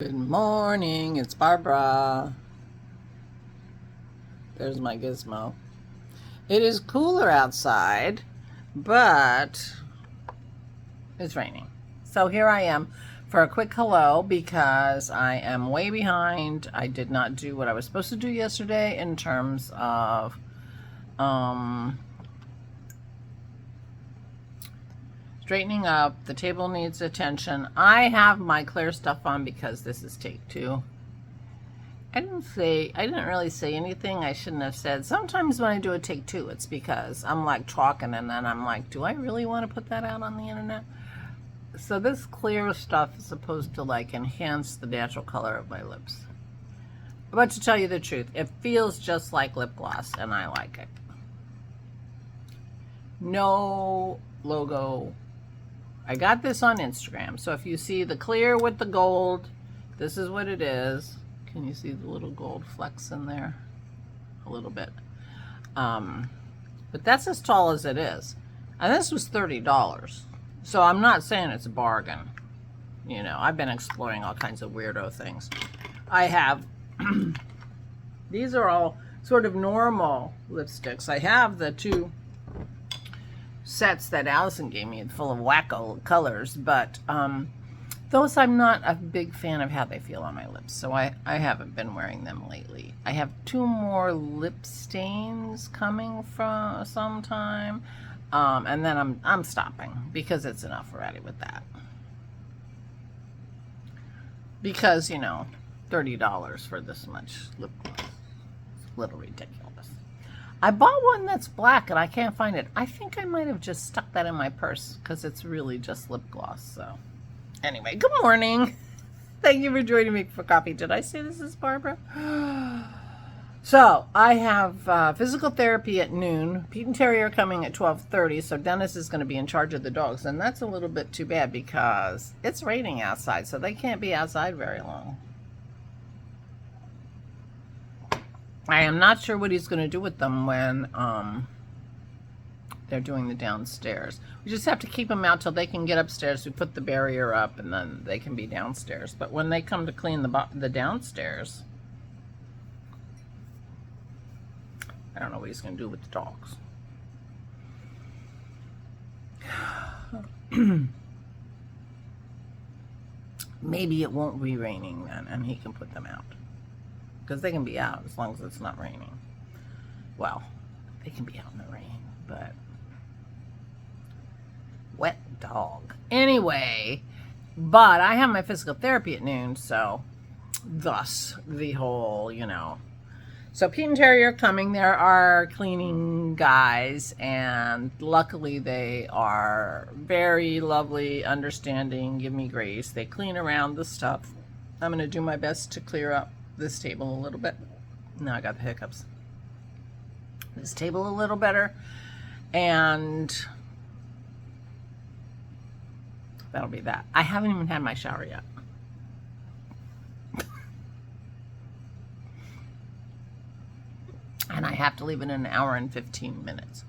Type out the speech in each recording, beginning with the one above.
Good morning, it's Barbara. There's my gizmo. It is cooler outside, but it's raining. So here I am for a quick hello because I am way behind. I did not do what I was supposed to do yesterday in terms of straightening up. The table needs attention. I have my clear stuff on because this is take 2. I didn't really say anything I shouldn't have said. Sometimes when I do a take 2, it's because I'm like talking and then I'm like, do I really want to put that out on the internet? So this clear stuff is supposed to like enhance the natural color of my lips. But to tell you the truth, it feels just like lip gloss and I like it. No logo. I got this on Instagram. So if you see the clear with the gold, this is what it is. Can you see the little gold flecks in there? A little bit. But that's as tall as it is. And this was $30. So I'm not saying it's a bargain. You know, I've been exploring all kinds of weirdo things. I have, these are all sort of normal lipsticks. I have the 2 sets that Allison gave me full of wacko colors, but those I'm not a big fan of how they feel on my lips, so I haven't been wearing them lately. I have 2 more lip stains coming from sometime, and then I'm stopping because it's enough already with that. Because, you know, $30 for this much lip gloss is a little ridiculous. I bought one that's black and I can't find it. I think I might have just stuck that in my purse because it's really just lip gloss. So anyway, good morning. Thank you for joining me for coffee. Did I say this is Barbara? So I have physical therapy at noon. Pete and Terry are coming at 12:30. So Dennis is going to be in charge of the dogs. And that's a little bit too bad because it's raining outside. So they can't be outside very long. I am not sure what he's going to do with them when they're doing the downstairs. We just have to keep them out till they can get upstairs. We put the barrier up and then they can be downstairs. But when they come to clean the downstairs, I don't know what he's going to do with the dogs. Maybe it won't be raining then and he can put them out. Because they can be out as long as it's not raining. Well, they can be out in the rain, but wet dog. Anyway, but I have my physical therapy at noon, so thus the whole, you know. So Pete and Terry are coming. There are cleaning guys, and luckily they are very lovely, understanding, give me grace. They clean around the stuff. I'm going to do my best to clear up this table a little bit. Now I got the hiccups. This table a little better, and that'll be that. I haven't even had my shower yet. And I have to leave in an hour and 15 minutes.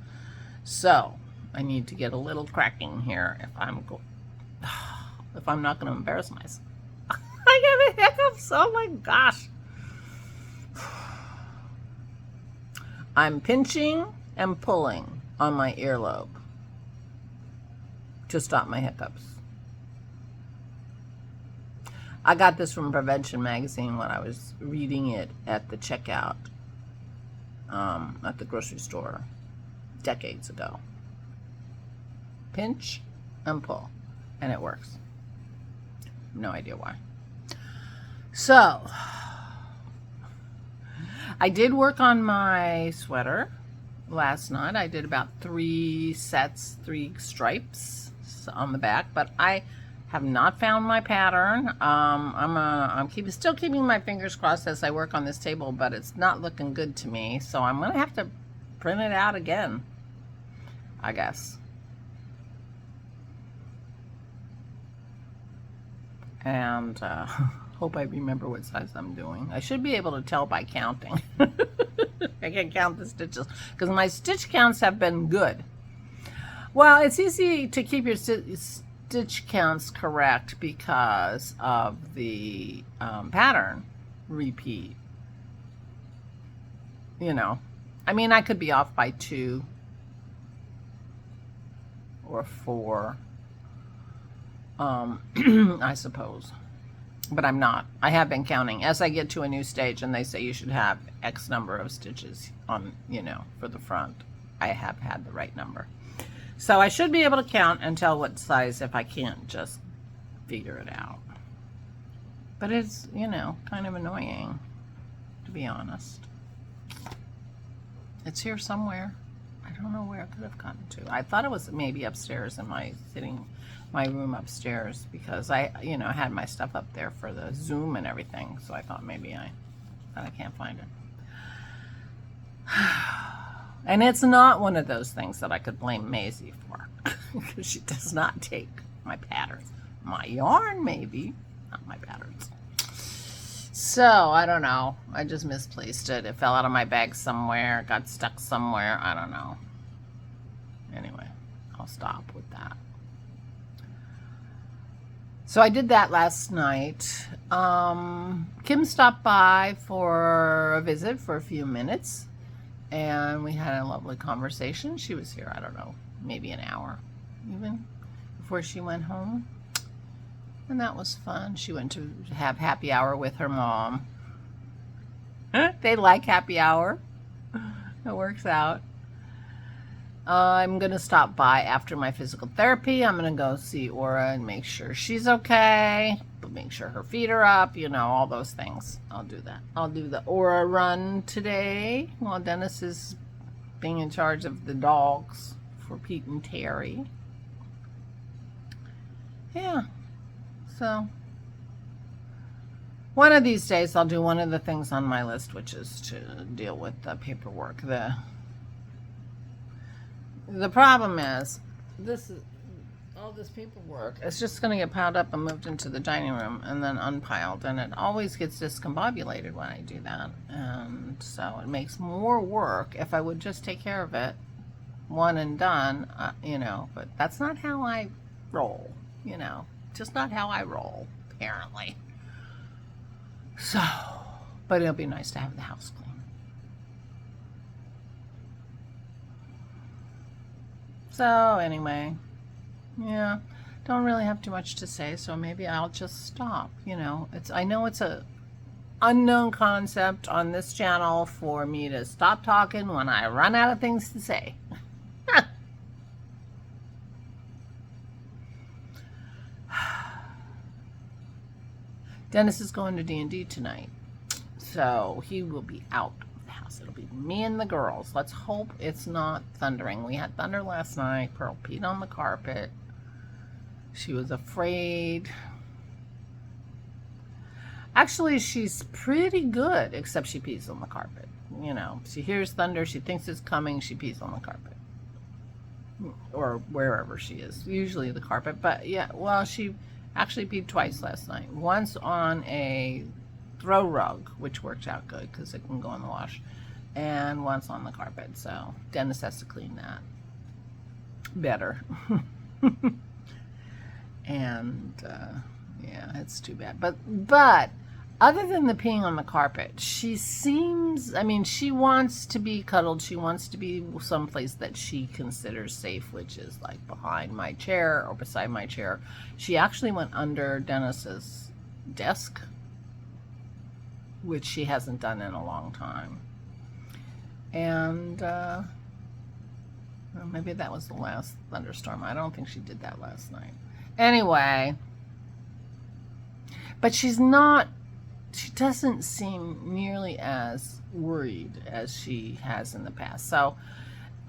So I need to get a little cracking here if I'm not going to embarrass myself. I got the hiccups. Oh my gosh. I'm pinching and pulling on my earlobe to stop my hiccups. I got this from Prevention Magazine when I was reading it at the checkout at the grocery store decades ago. Pinch and pull, and it works. No idea why. So I did work on my sweater last night. I did about 3 stripes on the back, but I have not found my pattern. I'm still keeping my fingers crossed as I work on this table, but it's not looking good to me. So I'm going to have to print it out again, I guess. And hope I remember what size I'm doing. I should be able to tell by counting. I can count the stitches because my stitch counts have been good. Well, it's easy to keep your stitch counts correct because of the pattern repeat. You know, I mean, I could be off by 2 or 4, I suppose, but I'm not. I have been counting as I get to a new stage, and they say you should have X number of stitches on, you know, for the front. I have had the right number, so I should be able to count and tell what size if I can't just figure it out. But it's, you know, kind of annoying, to be honest. It's here somewhere. I don't know where it could have gotten to. I thought it was maybe upstairs in my room upstairs, because I, you know, had my stuff up there for the Zoom and everything. So I thought maybe I can't find it. And it's not one of those things that I could blame Maisie for, because she does not take my patterns. My yarn, maybe, not my patterns. So, I don't know. I just misplaced it. It fell out of my bag somewhere. Got stuck somewhere. I don't know. Anyway, I'll stop with that. So, I did that last night. Kim stopped by for a visit for a few minutes. And we had a lovely conversation. She was here, I don't know, maybe an hour even before she went home. And that was fun. She went to have happy hour with her mom. They like happy hour. It works out. I'm going to stop by after my physical therapy. I'm going to go see Aura and make sure she's okay. But make sure her feet are up. You know, all those things. I'll do that. I'll do the Aura run today while Dennis is being in charge of the dogs for Pete and Terry. Yeah. So, one of these days I'll do one of the things on my list, which is to deal with the paperwork. The problem is, all this paperwork, it's just going to get piled up and moved into the dining room and then unpiled, and it always gets discombobulated when I do that. And so it makes more work if I would just take care of it, one and done, you know, but that's not how I roll, you know. Just not how I roll, apparently. So, but it'll be nice to have the house clean. So, anyway, yeah, don't really have too much to say, so maybe I'll just stop, you know. I know it's a unknown concept on this channel for me to stop talking when I run out of things to say. Dennis is going to D&D tonight, so he will be out of the house. It'll be me and the girls. Let's hope it's not thundering. We had thunder last night. Pearl peed on the carpet. She was afraid. Actually, she's pretty good, except she pees on the carpet. You know, she hears thunder. She thinks it's coming. She pees on the carpet. Or wherever she is. Usually the carpet. But, yeah, well, she actually peed twice last night. Once on a throw rug, which worked out good because it can go in the wash, and once on the carpet. So Dennis has to clean that better. And yeah, it's too bad. But other than the peeing on the carpet, she seems, I mean, she wants to be cuddled. She wants to be someplace that she considers safe, which is like behind my chair or beside my chair. She actually went under Dennis's desk, which she hasn't done in a long time. And well, maybe that was the last thunderstorm. I don't think she did that last night. Anyway, but she doesn't seem nearly as worried as she has in the past. So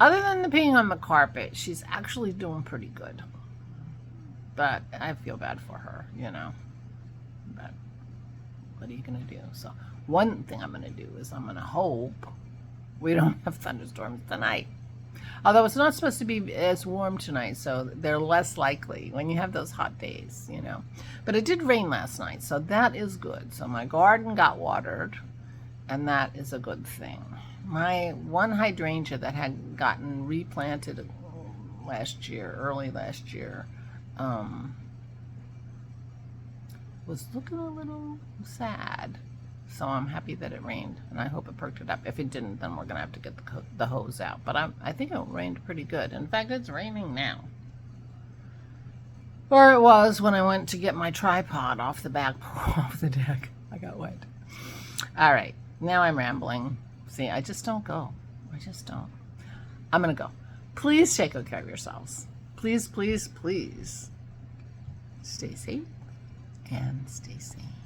other than the peeing on the carpet, she's actually doing pretty good. But I feel bad for her, you know. But what are you going to do? So one thing I'm going to do is I'm going to hope we don't have thunderstorms tonight. Although it's not supposed to be as warm tonight, so they're less likely when you have those hot days, you know. But it did rain last night, so that is good. So my garden got watered, and that is a good thing. My one hydrangea that had gotten replanted last year, early last year, was looking a little sad. So I'm happy that it rained, and I hope it perked it up. If it didn't, then we're going to have to get the hose out. But I think it rained pretty good. In fact, it's raining now. Or it was when I went to get my tripod off the back, off the deck. I got wet. All right, now I'm rambling. See, I just don't go. I just don't. I'm going to go. Please take good care of yourselves. Please, please, please. Stay safe and stay sane.